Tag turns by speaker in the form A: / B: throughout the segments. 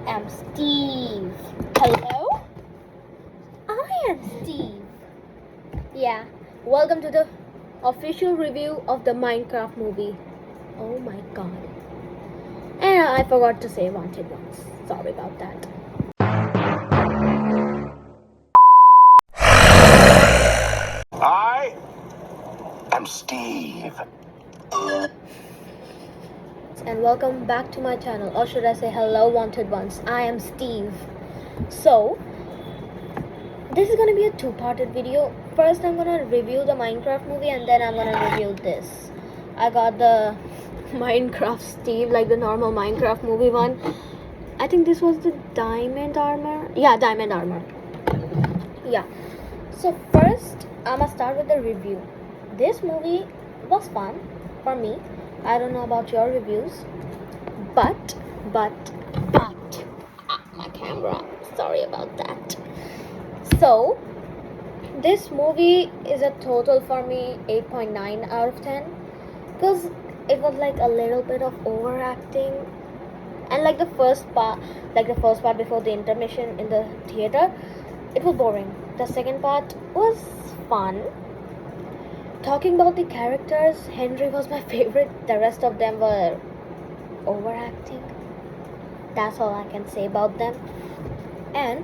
A: am Steve. Hello? I am Steve. Yeah, welcome to the official review of the Minecraft movie. Oh my god. And I forgot to say wanted once. Sorry about that.
B: I am Steve.
A: And welcome back to my channel, or should I say hello wanted ones. I am Steve. So this is gonna be a two-parted video. First I'm gonna review the Minecraft movie, and then I'm gonna review this. I got the Minecraft Steve, like the normal Minecraft movie one. I think this was the diamond armor. Yeah, diamond armor. Yeah. So first I'ma start with the review. This movie was fun for me. I don't know about your reviews, but my camera, sorry about that. So this movie is a total for me 8.9 out of 10, because it was like a little bit of overacting, and like the first part before the intermission in the theater, it was boring. The second part was fun. Talking about the characters, Henry was my favorite. The rest of them were overacting. That's all I can say about them. And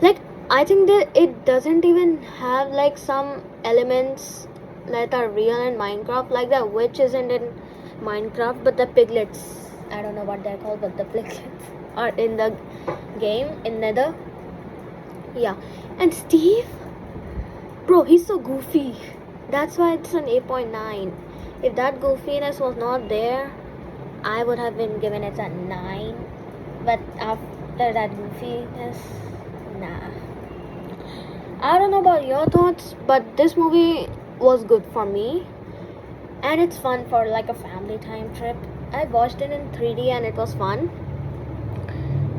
A: like, I think that it doesn't even have like some elements that are real in Minecraft, like the witch isn't in Minecraft, but the piglets, I don't know what they're called, but the piglets are in the game in Nether. Yeah. And Steve, bro, he's so goofy. That's why it's an 8.9. If that goofiness was not there, I would have been given it a 9. But after that goofiness, nah. I don't know about your thoughts, but this movie was good for me. And it's fun for like a family time trip. I watched it in 3D and it was fun.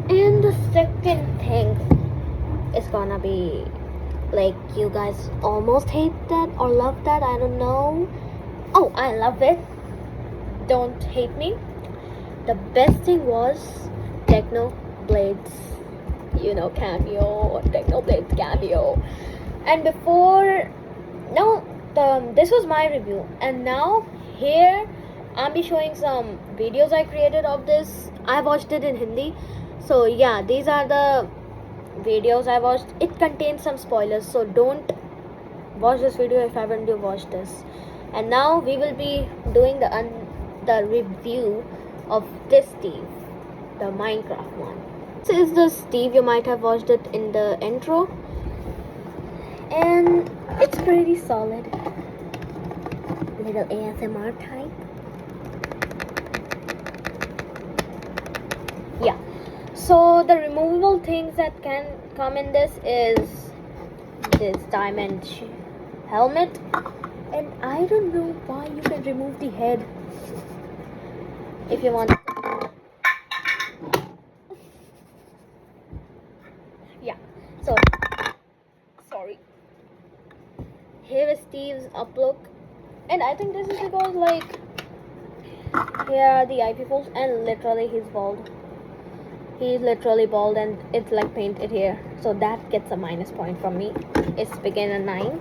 A: And the second thing is gonna be, like, you guys almost hate that or love that, I don't know. Oh, I love it. Don't hate me. The best thing was Techno Blades, cameo, Techno Blades cameo. And before, this was my review, and now here I'll be showing some videos I created of this. I watched it in Hindi, so yeah, these are the videos I watched. It contains some spoilers, so don't watch this video if haven't you watched this. And now we will be doing the review of this Steve, the Minecraft one. This is the Steve, you might have watched it in the intro, and it's pretty solid. Little ASMR type. Yeah. So the removable things that can come in this is this diamond helmet, and I don't know why you can remove the head if you want. Yeah. So sorry. Here is Steve's up look, and I think this is because like here are the IP folds, and literally he's bald. He's literally bald, and it's like painted here, so that gets a minus point from me. It's begin a 9.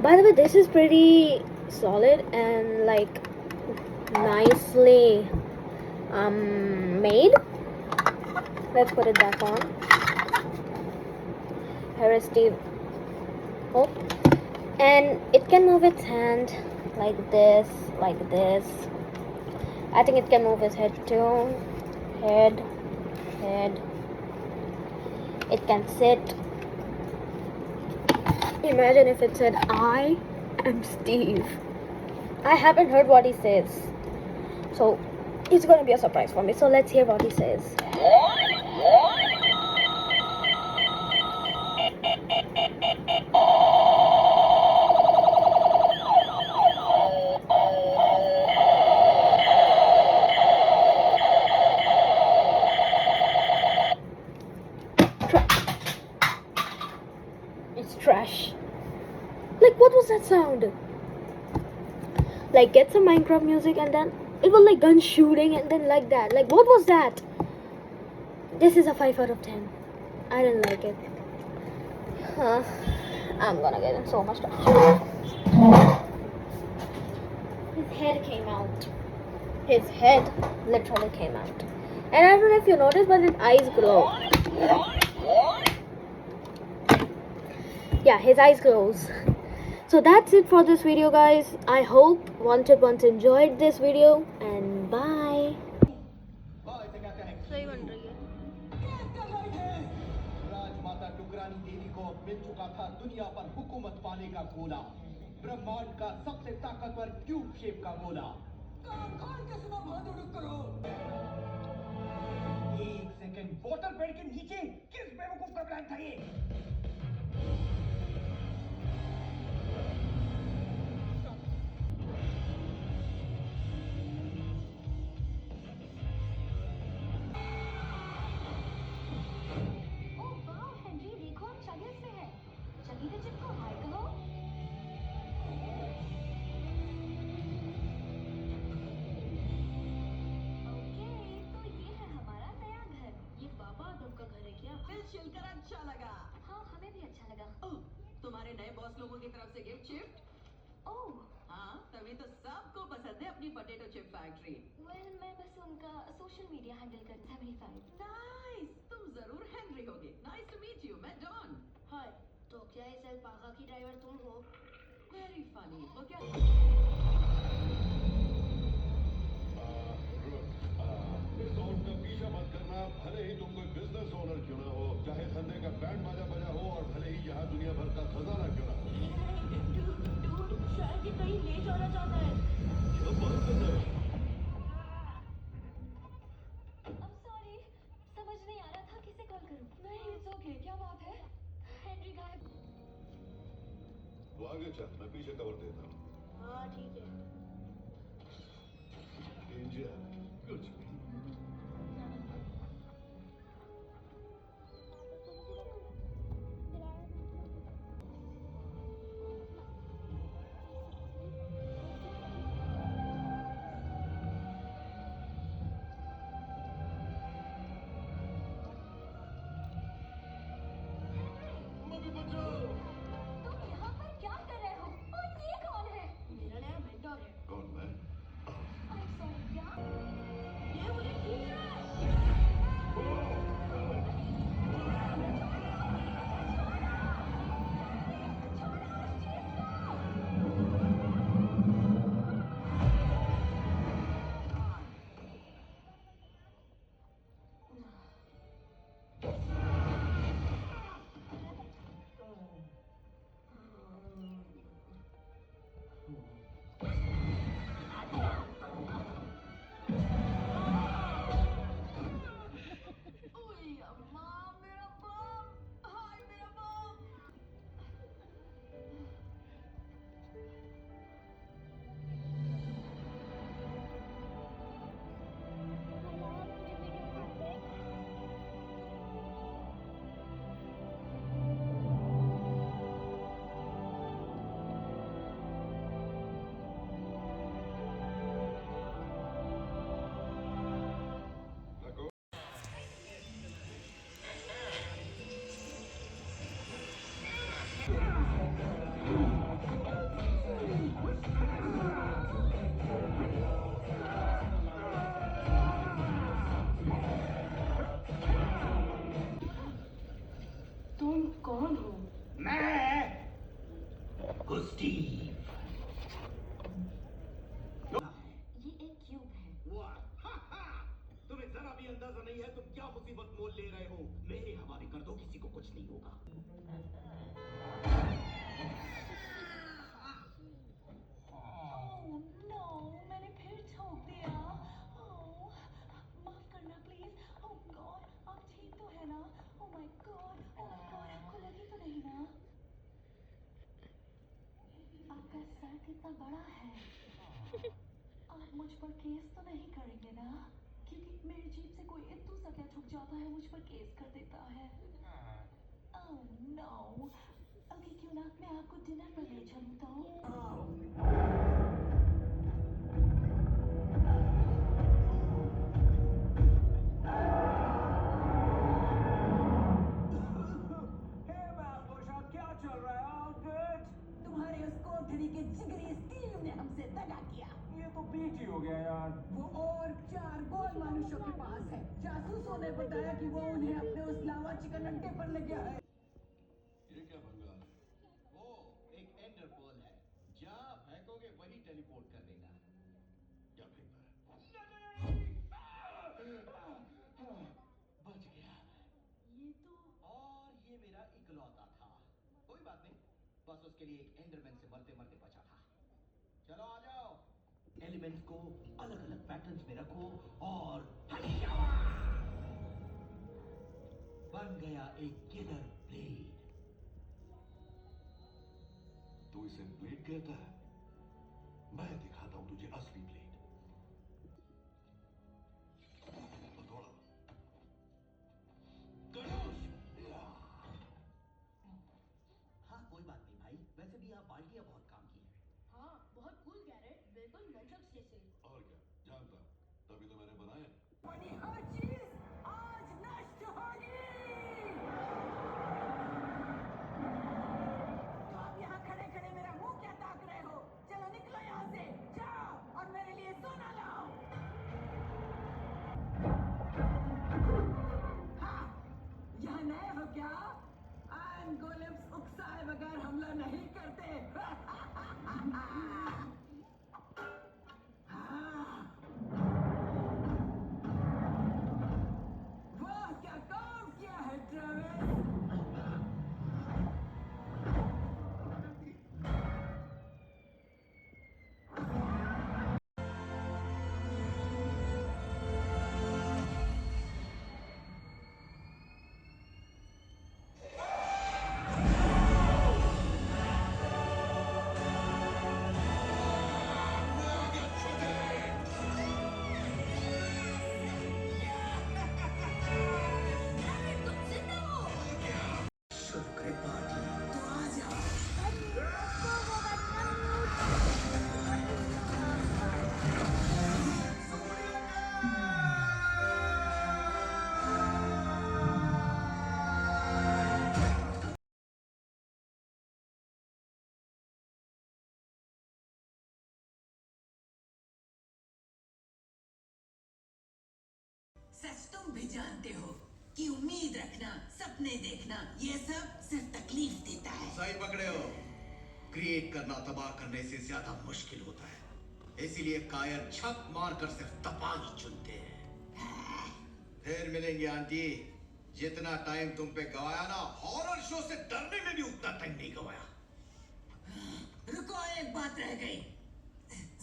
A: By the way, this is pretty solid and like nicely made. Let's put it back on. Here is Steve. Oh, and it can move its hand like this, like this. I think it can move his head too. Head. It can sit. Imagine if it said, I am Steve. I haven't heard what he says, so it's gonna be a surprise for me. So let's hear what he says. It's trash. Like, what was that sound? Like, get some Minecraft music, and then it was like gun shooting, and then like that. Like, what was that? This is a 5 out of 10. I didn't like it. I'm gonna get in so much trouble. His head came out. His head literally came out. And I don't know if you noticed, but his eyes glow. Yeah, his eyes glows. So that's it for this video, guys. I hope Wanted Ones enjoyed this video, and bye. सही बन रही है।
C: राजमाता टुकरानी देवी को मिल चुका था दुनिया पर हुकूमत पाने का गोला, ब्रह्मांड का सबसे ताकतवर ट्यूब शेप का गोला। कान खोल के सुनो बहादुर करो। एक सेकंड, वाटर बेड के नीचे किस बेवकूफ का प्लान था ये? मिलकर अच्छा लगा। हाँ, हमें भी अच्छा लगा। ओह, तुम्हारे नए बॉस लोगों की तरफ से गिफ्ट शिफ्ट? ओह, हाँ, तभी तो सबको पसंद है अपनी पोटैटो चिप फैक्ट्री। वेल, मैं बस उनका सोशल मीडिया हैंडल कर 75। नाइस, तुम जरूर हेनरी होगे। नाइस टू मीट यू, मैं डॉन। हाय, तो क्या इस अल्पाका की ड्राइवर तुम हो? Very funny. वो क्या?
D: इस साउंड का पीछा मत करना, भले ही तुम कोई बिजनेस ओनर क्यों ना हो, चाहे धंधे का बैंड बाजा बजा हो, और भले ही यहाँ दुनिया भर का खजाना क्यों ना हो। शायद ये कहीं ले जाना चाहता है। क्या बात कर रहा है?
E: I'm sorry, समझ नहीं आ रहा था किसे कॉल करूं। नहीं, it's okay, क्या बात है? हेनरी गायब।
D: वो आगे चल, मैं पीछे कवर देता हूँ।
E: हाँ, ठीक है।
D: Enjoy. Good. मम्मी बचाओ!
E: तुम यहाँ पर क्या कर रहे हो? और ये कौन है? मेरा नया मेंटर है।
D: कौन मैं?
E: I'm sorry, क्या? ये मुझे खींच रहा है। ओए अम्मा, मेरा बम! हाय मेरा बम!
D: D'accord.
E: तुम कौन हो?
C: मैं हूँ स्टीव।
E: ये एक क्यूब है।
C: वाह, हा, हा। तुम्हें जरा भी अंदाजा नहीं है तुम क्या मुसीबत मोल ले रहे हो। मेरे हवाले कर दो, किसी को कुछ नहीं होगा।
E: ओह नो, मैंने फिर ठोक दिया। ओह, माफ करना प्लीज। ओह गॉड, आप ठीक तो है ना? ओह माय गॉड, आपको लगी तो नहीं ना? आपका सर कितना बड़ा है। आप मुझ पर केस तो नहीं करेंगे ना? क्योंकि मेरी जीप से कोई इतू सा क्या छुप जाता है, मुझ पर केस कर देता है। Oh no. ओके, क्यों ना मैं आपको डिनर पर ले चलूं तो?
C: के पास है। जासूसों ने बताया कि वो उन्हें अपने उस लावा चिकन अड्डे पर ले गया है।
D: ये क्या भंगार है?
F: वो एक एंडरपोल है। जहाँ फेंकोगे वही टेलीपोर्ट कर देगा।
D: क्या फेंकता है?
F: बच गया।
E: ये तो
F: और ये मेरा इकलौता था। कोई बात नहीं, बस उसके लिए एक एंडरमैन से मरते मरते बचा था। चलो आ जाओ। एलिमेंट्स को अलग अलग पैटर्न्स में रखो और बन गया एक किलर ब्लेड।
D: तू इसे ब्लेड कहता है? मैं दिखाता हूं तुझे असली ब्लेड। तो थोड़ा गणेश, या।
F: हाँ कोई बात नहीं भाई, वैसे भी आप बाल्टियां बहुत काम की है।
E: हाँ, बहुत कूल गैरेट, बिल्कुल नंचक्स जैसे।
D: और क्या जानता, तभी तो मैंने बनाए।
C: बनी हर चीज आज नष्ट होगी। तो आप यहाँ खड़े खड़े मेरा मुंह क्या ताक रहे हो? चलो निकलो यहाँ से, जाओ और मेरे लिए सोना लाओ। हाँ, यहाँ नए हो क्या? आयरन गोलेम्स उकसाए बगैर हमला नहीं करते। हाँ, वाह क्या काम किया है ट्रेविस। सच तुम भी जानते हो कि उम्मीद रखना, सपने देखना, ये सब सिर्फ तकलीफ देता है।
F: सही पकड़े हो। क्रिएट करना तबाह करने से ज्यादा मुश्किल होता है। इसीलिए कायर छक मारकर सिर्फ तबाही चुनते हैं। फिर मिलेंगे आंटी। जितना टाइम तुम पे गवाया ना, हॉरर शो से डरने में भी उतना टाइम नहीं गवाया।
C: रुको, एक बात रह गई।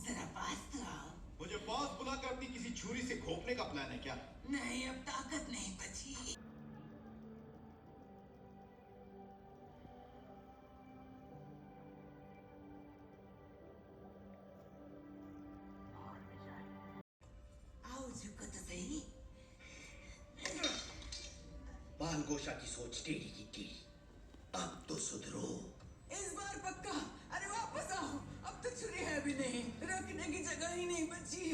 C: जरा पास तो आओ।
F: मुझे पास बुलाकर अपनी किसी छुरी से घोंपने का प्लान है क्या?
C: नहीं, अब ताकत नहीं बची। आओ झुको तो सही।
F: बालगोशा की सोच टेढ़ी की टेढ़ी। अब तो सुधरो।
C: इस बार पक्का। अरे वापस आओ, अब तो छुरी है भी नहीं, रखने की जगह ही नहीं बची।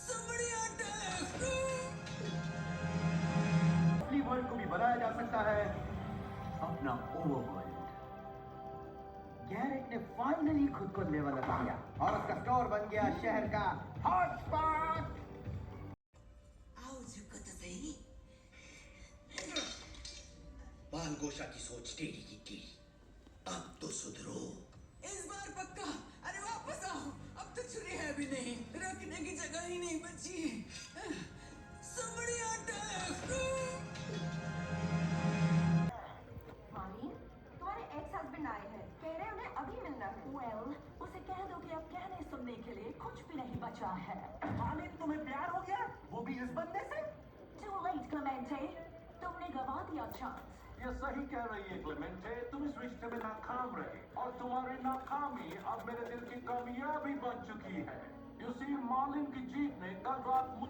C: Somebody attack!
G: असली वर्ल्ड को भी बनाया जा सकता है अपना ओवरवर्ल्ड। गैरेट ने फाइनली खुद को लेवल अप किया और उसका स्टोर बन गया शहर का हॉटस्पॉट।
C: आओ झुको तो सही।
F: बालगोशा की सोच टेढ़ी की टेढ़ी। अब तो सुधरो।
C: इस बार पक्का। अरे वापस आओ, अब तो छुरी है भी नहीं, रखने की जगह ही नहीं बची। Somebody attack!
E: मामी, तुम्हारे एक्स हस्बैंड आए हैं, कह रहे उन्हें अभी मिलना है।
C: Well, उसे कह दो कि अब कहने सुनने के लिए कुछ भी नहीं बचा है।
G: मालिक तुम्हें प्यार हो गया, वो भी इस बंदे से।
C: Too late, Clemente. तुमने गवा दिया चांस।
H: ये सही कह रही है क्लेमेंटे, तुम इस रिश्ते में नाकाम रहे और तुम्हारी नाकामी अब मेरे दिल की कामयाबी बन चुकी है। यू सी, मालिन की जीत ने कल रात मुझे